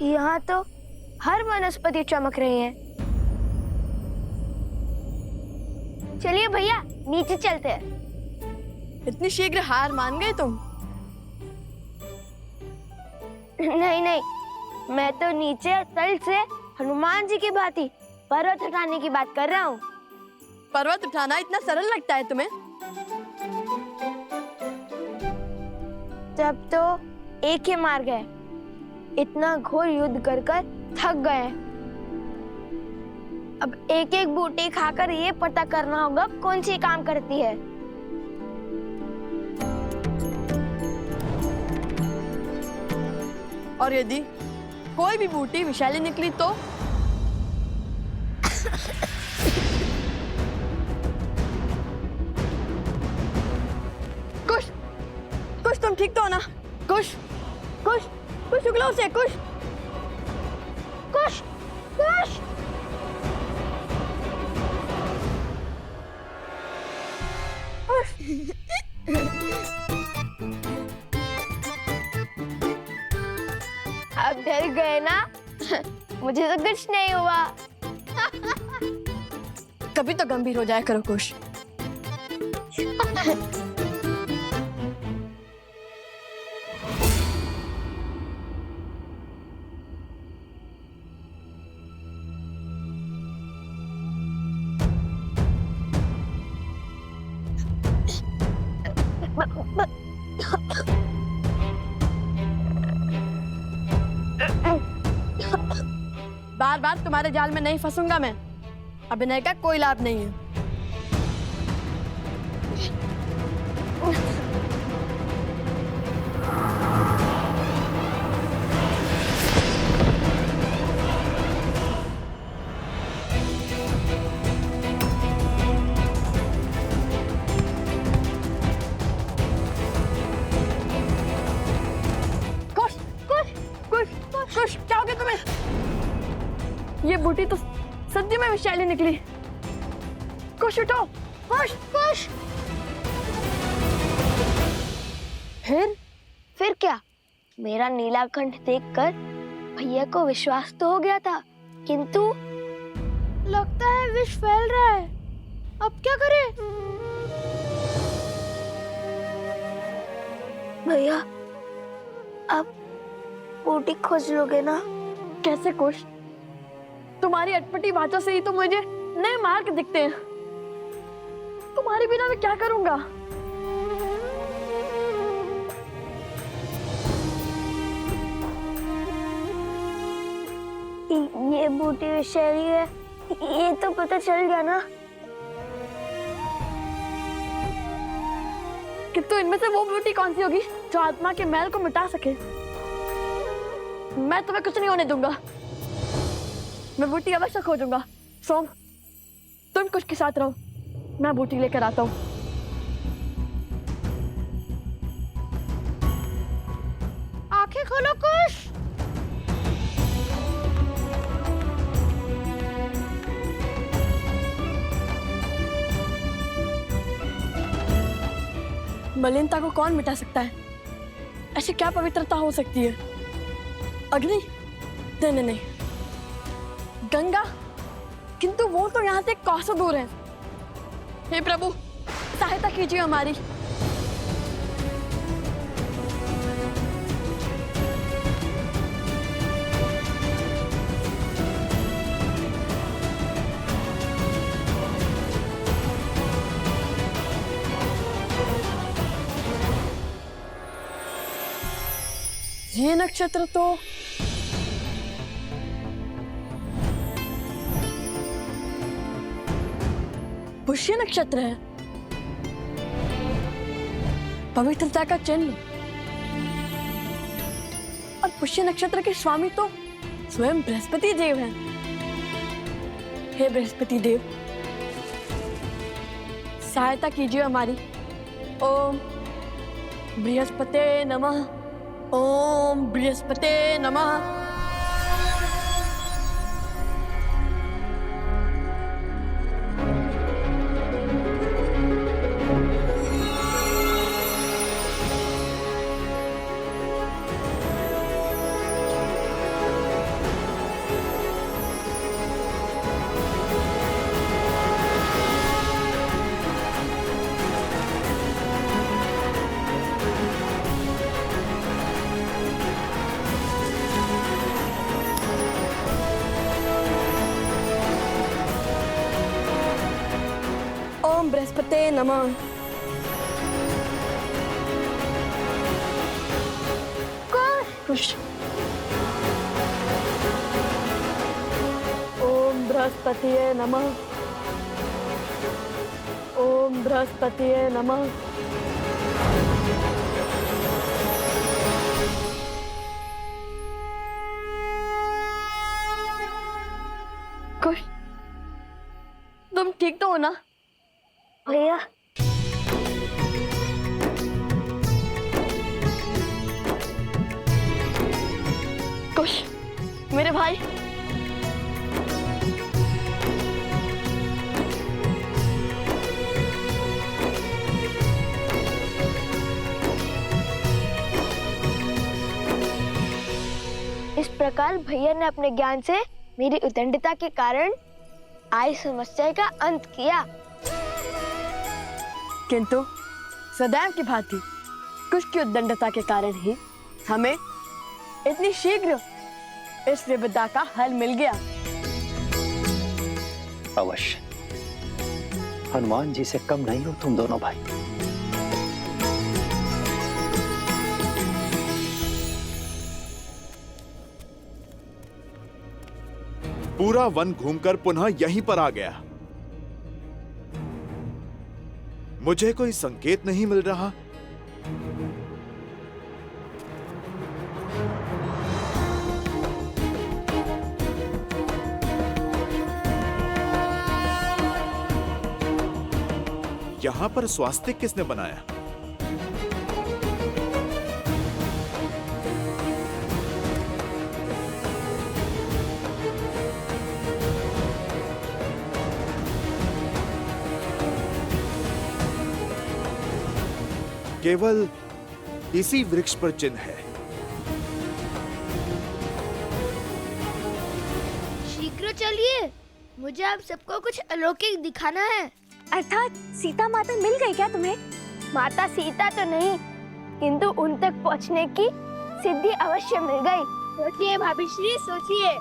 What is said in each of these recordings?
यहाँ तो हर वनस्पति चमक रही है। चलिए भैया नीचे चलते हैं। इतनी शीघ्र हार मान गए तुम? नहीं नहीं, मैं तो नीचे तल से हनुमान जी की भांति पर्वत उठाने की बात कर रहा हूँ। पर्वत उठाना इतना सरल लगता है तुम्हें? तब तो एक ही मार्ग है, इतना घोर युद्ध कर कर थक गए। अब एक एक बूटी खाकर ये पता करना होगा कौन सी काम करती है। और यदि कोई भी बूटी विषैली निकली तो? कुश, कुश तुम ठीक तो हो ना? कुश, कुश, कुश उगला उसे, कुश, कुश, कुश। अब डर गए ना? मुझे तो कुछ नहीं हुआ। कभी तो गंभीर हो जाया करो कुश। बार बार तुम्हारे जाल में नहीं फंसूंगा मैं। अभिनय का कोई लाभ नहीं है। कुश, कुश, कुश, कुश, क्या हो गया तुम्हें? ये बूटी तो सद्य में विषैली निकली। कुश उठो, कुश, कुश। फिर क्या? मेरा नीलाकंठ देखकर भैया को विश्वास तो हो गया था, किंतु लगता है विष फैल रहा है। अब क्या करें? भैया अब बूटी खोज लोगे ना? कैसे कुश? तुम्हारी अटपटी बातों से ही तो मुझे नए मार्ग दिखते हैं। तुम्हारे बिना मैं क्या करूंगा? ये बूटी विषैली है, ये तो पता चल गया ना। किंतु इनमें से वो बूटी कौन सी होगी जो आत्मा के मैल को मिटा सके? मैं तुम्हें कुछ नहीं होने दूंगा। मैं बूटी अवश्य खोजूंगा। सोम, तुम कुछ के साथ रहो, मैं बूटी लेकर आता हूँ। आंखें खोलो कुश। मलिनता को कौन मिटा सकता है? ऐसी क्या पवित्रता हो सकती है? अग्नि? नहीं नहीं नहीं, गंगा? किंतु वो तो यहाँ से कोसों दूर है। हे प्रभु, सहायता कीजिए हमारी। ये नक्षत्र तो पुष्य नक्षत्र है, पवित्रता का चिन्ह। और पुष्य नक्षत्र के स्वामी तो स्वयं बृहस्पति देव हैं। हे बृहस्पति देव, सहायता कीजिए हमारी। ओम बृहस्पते नमः, ओम बृहस्पते नमः। ओम बृहस्पते नमः। कुश। ओम बृहस्पतिये नमः। ओम बृहस्पतिये नमः। कुश, तुम ठीक तो हो ना? भैया कुश, मेरे भाई। इस प्रकार भैया ने अपने ज्ञान से मेरी उद्दंडता के कारण आई समस्या का अंत किया। किंतु सदैव की भांति कुश की उद्दंडता के कारण ही हमें इतनी शीघ्र इस विपदा का हल मिल गया। अवश्य, हनुमान जी से कम नहीं हो तुम दोनों भाई। पूरा वन घूमकर पुनः यहीं पर आ गया। मुझे कोई संकेत नहीं मिल रहा। यहां पर स्वास्तिक किसने बनाया? केवल इसी वृक्ष पर चिन्ह है। शीघ्र चलिए, मुझे आप सबको कुछ अलौकिक दिखाना है। अर्थात सीता माता मिल गई क्या तुम्हें? माता सीता तो नहीं, किंतु उन तक पहुंचने की सिद्धि अवश्य मिल गई। सोचिए भाभी श्री, सोचिए।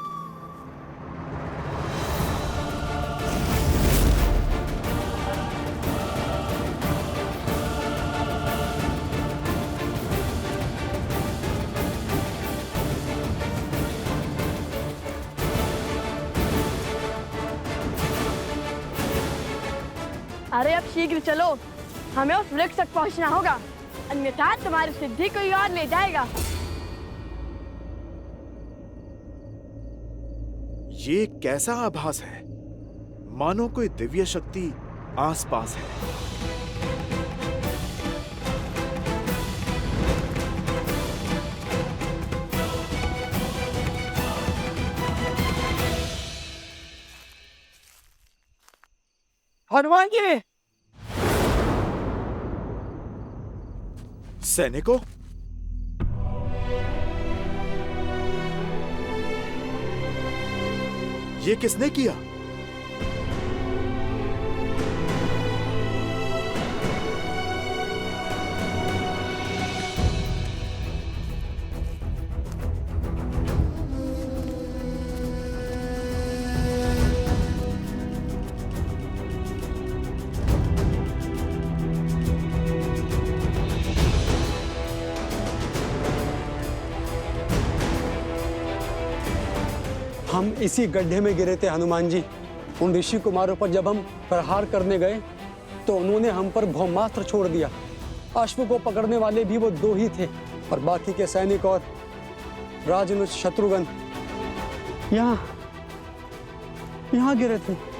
अरे अब शीघ्र चलो, हमें उस वृक्ष तक पहुंचना होगा, अन्यथा तुम्हारी सिद्धि कोई और ले जाएगा। ये कैसा आभास है, मानो कोई दिव्य शक्ति आसपास है। हनुमान जी! सैनिकों, ये किसने किया? हम इसी गड्ढे में गिरे थे हनुमान जी। उन ऋषि कुमारों पर जब हम प्रहार करने गए तो उन्होंने हम पर ब्रह्मास्त्र छोड़ दिया। अश्व को पकड़ने वाले भी वो 2 ही थे और बाकी के सैनिक और राजनुज शत्रुघ्न यहाँ गिरे थे।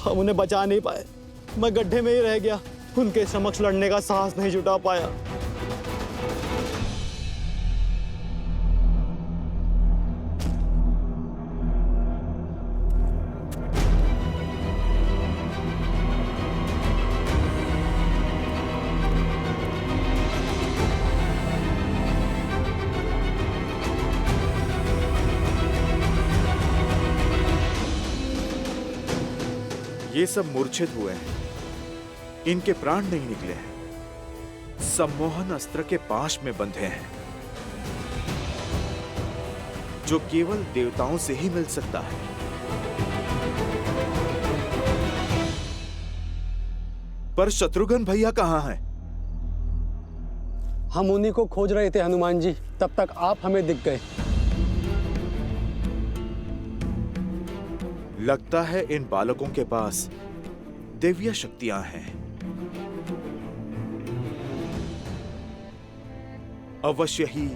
हम उन्हें बचा नहीं पाए, मैं गड्ढे में ही रह गया, उनके समक्ष लड़ने का साहस नहीं जुटा पाया। ये सब मूर्छित हुए हैं, इनके प्राण नहीं निकले हैं। सम्मोहन अस्त्र के पाश में बंधे हैं, जो केवल देवताओं से ही मिल सकता है। पर शत्रुघ्न भैया कहाँ हैं? हम उन्हीं को खोज रहे थे हनुमान जी, तब तक आप हमें दिख गए। लगता है इन बालकों के पास दिव्य शक्तियां हैं। अवश्य ही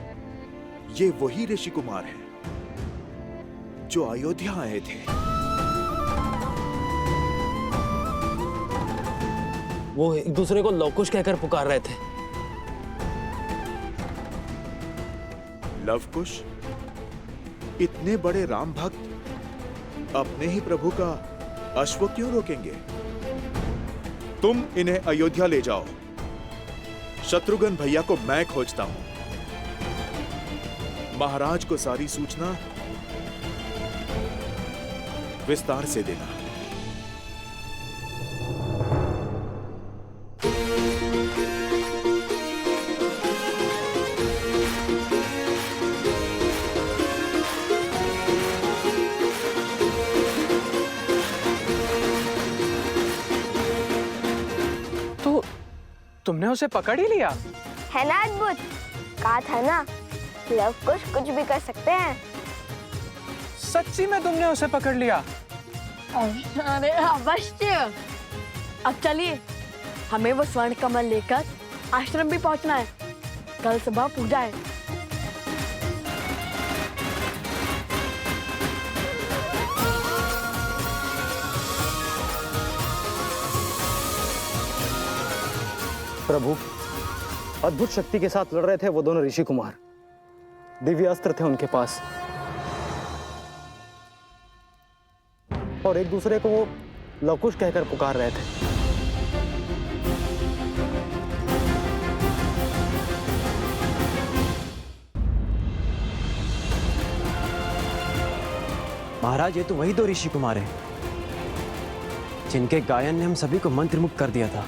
ये वही ऋषि कुमार हैं जो अयोध्या आए थे। वो एक दूसरे को लवकुश कहकर पुकार रहे थे। लवकुश? इतने बड़े राम भक्त अपने ही प्रभु का अश्व क्यों रोकेंगे? तुम इन्हें अयोध्या ले जाओ। शत्रुघ्न भैया को मैं खोजता हूं। महाराज को सारी सूचना विस्तार से देना। तो तुमने उसे पकड़ ही लिया? है ना अद्भुत? कहा था ना, लवकुश कुछ भी कर सकते हैं। सच्ची में तुमने उसे पकड़ लिया? अरे अवश्य। अब चलिए, हमें वो स्वर्ण कमल लेकर आश्रम भी पहुंचना है। कल सुबह पूजा है। प्रभु, अद्भुत शक्ति के साथ लड़ रहे थे वो दोनों ऋषि कुमार। दिव्य अस्त्र थे उनके पास और एक दूसरे को वो लवकुश कहकर पुकार रहे थे। महाराज, ये तो वही दो ऋषि कुमार हैं जिनके गायन ने हम सभी को मंत्रमुग्ध कर दिया था।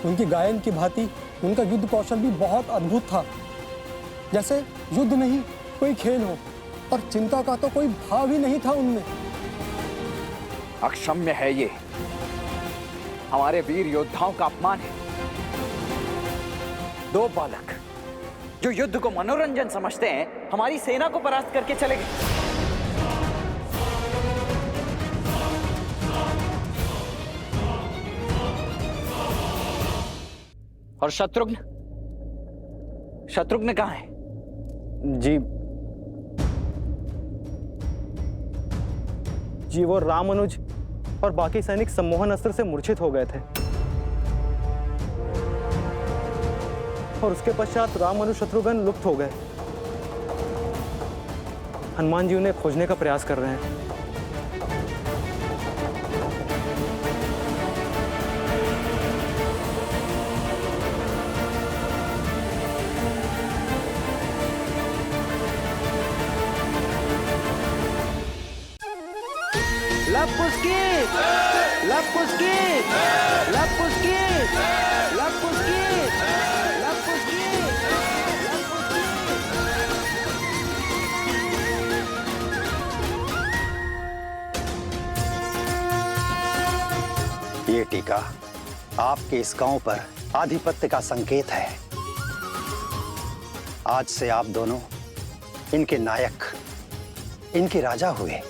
उनकी गायन की भांति उनका युद्ध कौशल भी बहुत अद्भुत था। जैसे युद्ध नहीं कोई खेल हो, और चिंता का तो कोई भाव ही नहीं था उनमें। अक्षम्य है ये, हमारे वीर योद्धाओं का अपमान है। दो बालक जो युद्ध को मनोरंजन समझते हैं, हमारी सेना को परास्त करके चले गए। और शत्रुघ्न कहाँ है? जी वो रामानुज और बाकी सैनिक सम्मोहन अस्त्र से मूर्छित हो गए थे और उसके पश्चात रामानुज शत्रुघ्न लुप्त हो गए। हनुमान जी उन्हें खोजने का प्रयास कर रहे हैं। ये टीका आपके इस गांव पर आधिपत्य का संकेत है। आज से आप दोनों इनके नायक, इनके राजा हुए।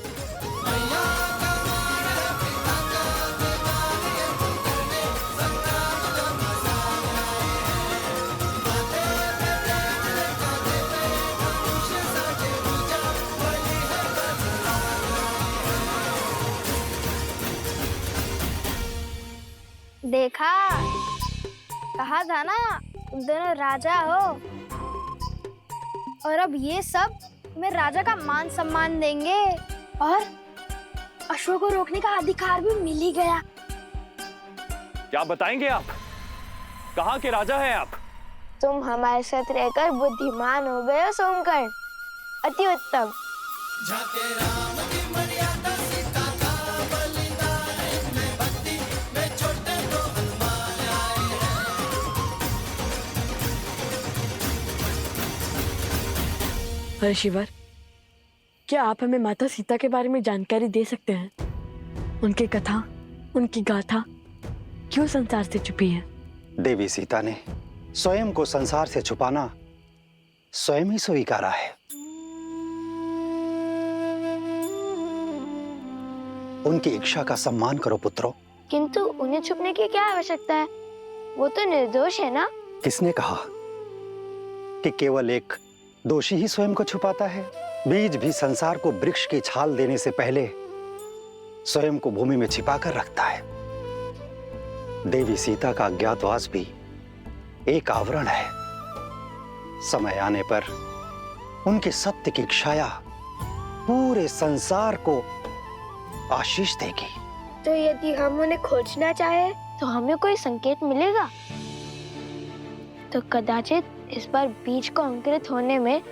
देखा, कहा था ना तुम दोनों राजा हो। और अब ये सब मैं राजा का मान सम्मान देंगे और अश्व को रोकने का अधिकार भी मिल ही गया। क्या बताएंगे आप? कहाँ के राजा हैं आप? तुम हमारे साथ रहकर बुद्धिमान हो गए हो सोमकर। अति उत्तम। अरे शिवर, क्या आप हमें माता सीता के बारे में जानकारी दे सकते हैं? उनकी कथा, उनकी गाथा क्यों संसार से छुपी है? देवी सीता ने स्वयं को संसार से छुपाना स्वयं ही स्वीकारा है। उनकी इच्छा का सम्मान करो पुत्रों। किंतु उन्हें छुपने की क्या आवश्यकता है? वो तो निर्दोष है ना? किसने कहा कि केवल एक दोषी ही स्वयं को छुपाता है? बीज भी संसार को वृक्ष की छाल देने से पहले स्वयं को भूमि में छिपा कर रखता है। देवी सीता का अज्ञातवास भी एक आवरण है। समय आने पर उनके सत्य की छाया पूरे संसार को आशीष देगी। तो यदि हम उन्हें खोजना चाहे तो हमें कोई संकेत मिलेगा? तो कदाचित इस बार बीज को अंकुरित होने में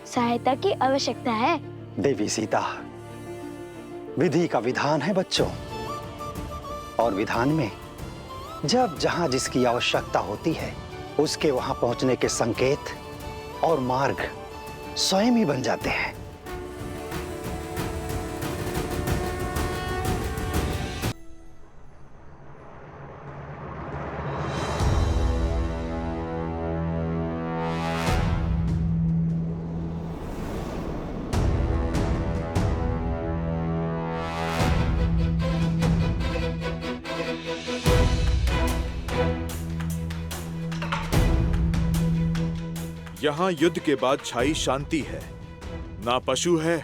सहायता की आवश्यकता है। देवी सीता, विधि का विधान है बच्चों, और विधान में जब जहां जिसकी आवश्यकता होती है उसके वहां पहुंचने के संकेत और मार्ग स्वयं ही बन जाते हैं। यहाँ युद्ध के बाद छाई शांति है। ना पशु है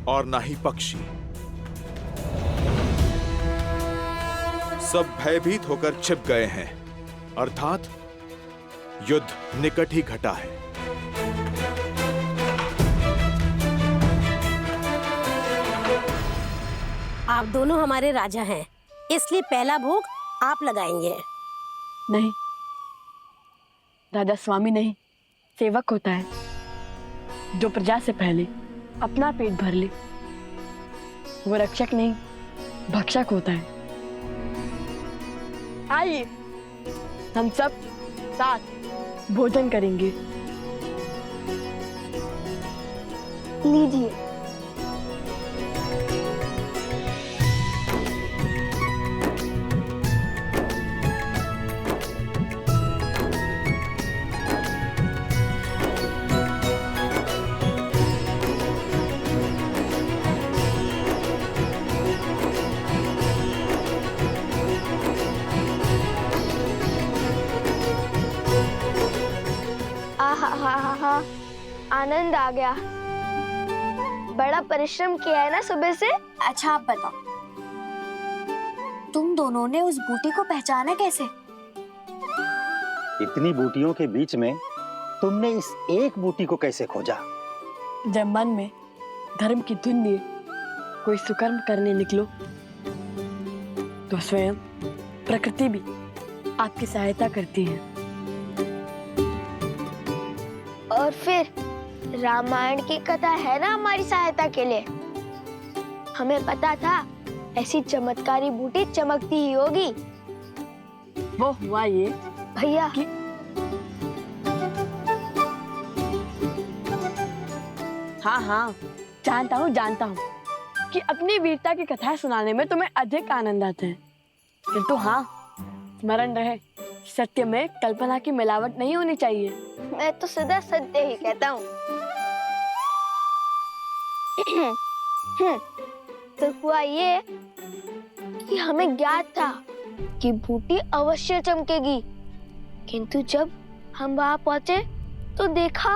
और ना ही पक्षी। सब भयभीत होकर छिप गए हैं, अर्थात युद्ध निकट ही घटा है। आप दोनों हमारे राजा हैं, इसलिए पहला भोग आप लगाएंगे। नहीं, राजा स्वामी नहीं, सेवक होता है जो प्रजा से पहले अपना पेट भर ले। वो रक्षक नहीं, भक्षक होता है। आइए हम सब साथ भोजन करेंगे। लीजिए। आहा, आनंद आ गया। बड़ा परिश्रम किया है ना सुबह से। अच्छा आप बताओ, तुम दोनों ने उस बूटी को पहचाना कैसे? इतनी बूटियों के बीच में तुमने इस एक बूटी को कैसे खोजा? जब मन में धर्म की धुन लिए कोई सुकर्म करने निकलो तो स्वयं प्रकृति भी आपकी सहायता करती है। और फिर रामायण की कथा है ना हमारी सहायता के लिए। हमें पता था ऐसी चमत्कारी बूटी चमकती ही होगी। वो हुआ ये भैया कि हाँ, जानता हूँ कि अपनी वीरता की कथाएं सुनाने में तुम्हें अधिक आनंद आता है, किंतु हाँ, स्मरण रहे, सत्य में कल्पना की मिलावट नहीं होनी चाहिए। मैं तो सदा सत्य ही कहता हूँ। तो हुआ ये कि हमें ज्ञात था कि बूटी अवश्य चमकेगी, किंतु जब हम वहां पहुंचे तो देखा